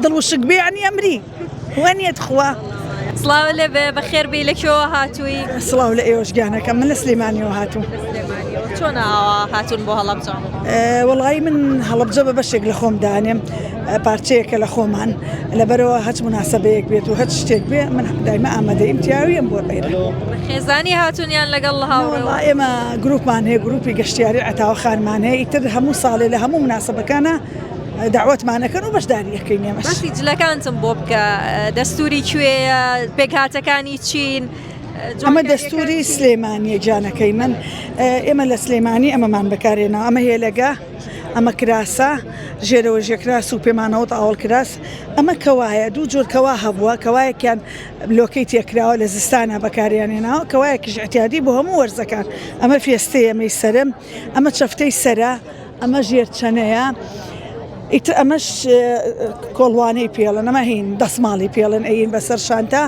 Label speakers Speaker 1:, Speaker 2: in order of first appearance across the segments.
Speaker 1: دڵوشک بێ عنی ئەمری وانیت خوا
Speaker 2: سڵاو لێ بێ بەخێر بێ لەکوێوە هاتووی
Speaker 1: سڵاو لە ئێوەش گیانەکەم من لە سلێمانیەوە هاتووم
Speaker 2: چۆن ئاوا هاتوون بۆ هەڵەبجە
Speaker 1: وەڵی من هەڵەبجە بە بەشێک لە خۆم دانێم پارچەیەکە لە خۆمان لەبەرەوە هەچ مناسبەیەک بێت و هەچ شتێک بێ من دایمە ئامادەیم تیاویم بۆ بەیرە
Speaker 2: خێزانی هاتوونیان لەگەڵ هاوڕێوە
Speaker 1: ئێمە گروپمان هەیە گروپی گەشتیاری ئەتاوە خانمان هەیە ئیتر هەموو ساڵێ لە هەموو مناسبەکانە داوەتمانەکەن و بەشداریەکەین ئێمەش
Speaker 2: بەسی جلەکانتم بۆ بکە دەستوری کوێیە پێکهاتەکانی چین
Speaker 1: ئەمە دەستوری سلێمانیە گیانەکەی من ئێمە لە سلێمانی ئەمەمان بەکارێنەوە ئەمە هێلەگە ئەمە کراسە ژێرەوە ژێکراس و پێمانەوە ئاوڵ کراس ئەمە کەوایە دوو جۆر کەوا هەبووە کەوایەکیان بلۆکەی تێکراوە لە زستانە بەکاریانێناوە کەوایەکیش احتیادی بۆ هەموو وەرزەکان ئەمە فێستەی ئەمەی سەرم ئەمە چەفتەی سەرە ئەمە ژێرچەنەیە ئیتر ئەمەش کۆڵوانەی پێڵن ئەمە هین دەسماڵی پێڵن ئەین بەسەر شانتا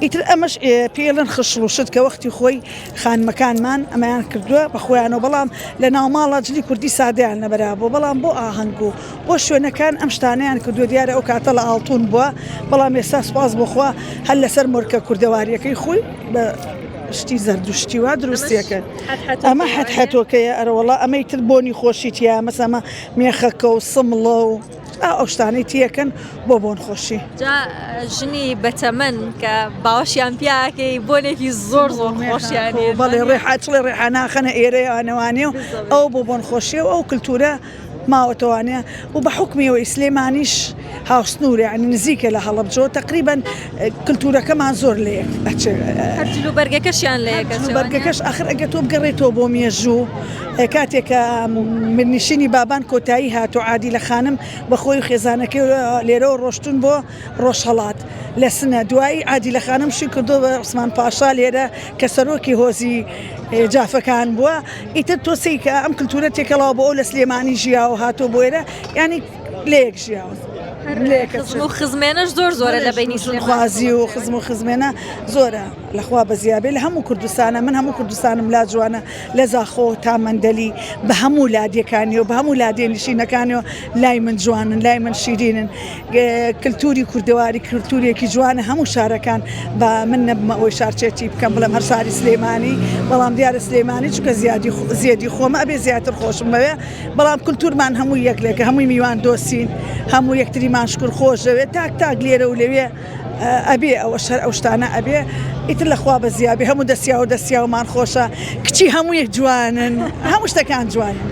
Speaker 1: ئیتر ئەمەش پێڵن خشڵوشت کە وەختی خۆی خانمەکانمان ئەمەیان کردووە بە خۆیانەوە بەڵام لە ناوماڵە جلی کوردی سادیان نەبەرابوو بەڵام بۆ ئاهەنگ و بۆ شوێنەکان ئەم شتانیان کردو دیارە ئەو کاتە لە ئاڵتون بووە بەڵام ئێستا سوپاس بخوا هەر لەسەر مۆرکە کوردەواریەکەی خۆی بە شتی زەردوشتی وا دروستیەکە ئەمە حەتحەتۆکەیە ئەرەوەڵا ئەمەی تر بۆنی خۆشیتیا مەسەمە مێخەکە و سمڵە و ئەو شتانەی تیەکەن بۆ بۆن خۆشی
Speaker 2: ژنی بەتەمەن کە باوەشیان پیاکەی بۆنێکی زۆر زۆر خۆشیانی
Speaker 1: بەڵێ ڕێحاچڵێ ڕێحاناخەنە ئێرەیانەوانێ و ئەو بۆ بۆن خۆشیە و ئەو کللتورە ماوەتەوانێ و بە حکمیەوەی سلێمانیش هاوسنوورە عنی نزیکە لە هەڵەبجۆ تقریبان کللتورەکەمان زۆر لێ
Speaker 2: بەرگەکەشیان
Speaker 1: بەرگەکەش ئاخر ئەگە تۆ بگەڕێتەوە بۆ مێژوو کاتێکە من نشینی بابان کۆتایی هاتو عادی لە خانم بەخۆی خێزانەکەی لێرەوە ڕۆشتون بۆ ڕۆژهەڵات لە سنە دوایی عادی لە خانم شی کردو بە عوسمان پاشا لێرە کە سەرۆکی هۆزی جافەکان بووە ئیتر تۆسی کە ئەم کللتورە تێکەڵاو بۆ ئەو لە سلێمانی ژیاوە هاتۆ بۆێرە ینی لەیەک ژیاوە
Speaker 2: خزمێنەش زۆر زۆرە لە بینی
Speaker 1: خوازی و خزم و خزمێنە زۆرە لەخوا بەزیابێ لە هەموو کوردستانە من هەموو کوردستانم لا جوانە لە زاخۆ تا مندەلی بە هەموو لادیەکانی و بە هەموو لادێ نشینەکانی و لای من جوانن لای من شیرینن کللتوری کوردەواری کللتورێکی جوانە هەموو شارەکان بە من نەبمە ئەوی شارچێتی بکەم بڵێم هەر شاری سلێمانی بەڵام دیارە سلێمانی چکە زیادی خۆمە ئەبێ زیاتر خۆشمەوێ بەڵام کللتورمان هەموو یەکلێکە هەمووی میوان دۆسین هەموو یەکتری ماشکر خۆشەوێت تاک لێرە و لەوێ ئەبێ ئەوە شەر ئەو شتانە ئەبێ ئیتر لەخوا بەزیابێ هەموو دەستیاومان خۆشە کچی هەموو یەک جوانن هەموو شتەکان جوانن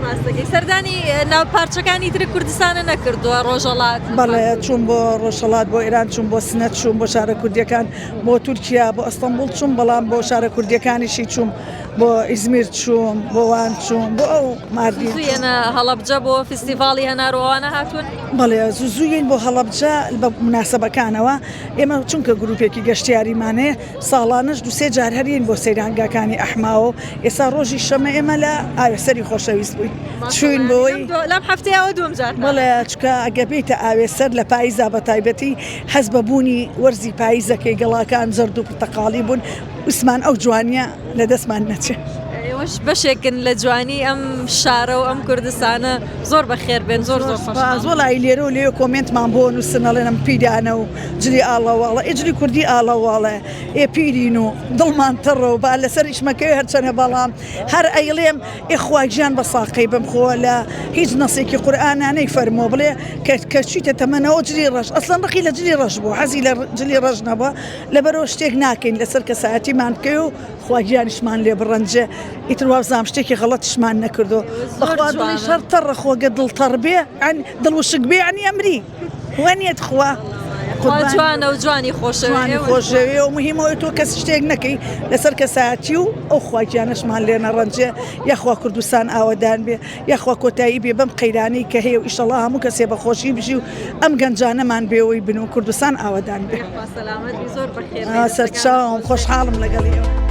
Speaker 2: سەردانی ناوپارچەکانی تر کوردستانە نەکردووە ڕۆژەڵات
Speaker 1: بەڵێ چوون بۆ ڕۆژهەڵات بۆ ئێران چوون بۆ سنەت چوون بۆ شارە کوردیەکان بۆ تورکیا بۆ ئەستەمبول چوون بەڵام بۆ شارە کوردیەکانیشی چوون بۆ ئیزمیر چوون بۆ وان چوون بۆ ئەو ماردی
Speaker 2: هەڵەبجە بۆ فستیڤاڵی هەناروانە هاتوون
Speaker 1: بەڵێ زووزووین بۆ هەڵەبجە بە مناسبەکانەوە ئێمە چونکە گروپێکی گەشتیاریمانەیە ساڵانش دوسێ جار هەرین بۆ سەیرانگاکانی ئەحماوە ئێستا ڕۆژی شەمە ئێمە لە ئاوێسەری خۆشەویست بووین چوین بۆی
Speaker 2: لەم هەفتەیەوە دوم جار
Speaker 1: بەڵێ چکە ئەگە بێتە ئاوێسەر لە پاییزا بە تایبەتی حەز بە بوونی وەرزی پاییزەکەی گەڵاکان زەرد و پرتەقاڵی بوون عوسمان ئەو جوانیە لە دەستمان نەچێت
Speaker 2: بەشێکن لە جوانی ئەم شارە و ئەم کوردستانە زۆر بەخێر بێن زۆر
Speaker 1: زۆڵی لێرە و لێ کۆمنتمان بۆ نووسنەڵێنم پیرانە و جلی ئاڵەواڵە ئجلی کوردی ئاڵەواڵە ئێپیرین و دڵمان تەڕە و با لەسەر ئیشمەکەی هەرچەنە بەڵام هەر ئەیڵێم ئێخواگیان بە ساقەی بمخۆ لە هیچ نەسێکی قورئانانەی فەرمۆ بڵێ کە چیتە تەمەنەوە جلی ڕەش ئەسڵەن ڕقی لە جلی ڕەش بوو حەزی لە جلی ڕەش نەبووە لەبەرەوە شتێک ناکەین لەسەر کەسایەتیمان بکەی و خواگیانیشمان لێ بڕەنجە ئیتر وابزانام شتێکی غەڵەتیشمان نەکردو بەخوا دڵی شەر تەڕە خۆگە دڵتەڕ بێ دڵوشک بێ عنی ئەمری وانیت خوا
Speaker 2: جوانە و جوانی
Speaker 1: خۆشەوێ و مهمەوەی تۆ کەس شتێک نەکەی لەسەر کەسایەتی و ئەو خواگیانەشمان لێ نەڕەنجێ یاخوا کوردستان ئاوەدان بێ یاخوا کۆتایی بێ بەم قەیرانەی کە هەیە و ئیشەڵا هەموو کەسێ بە خۆشی بژی و ئەم گەنجانەمان بێەوەی بن و کوردستان ئاوەدان بێ سەرچاوم خۆشحاڵم لەگەڵیەوە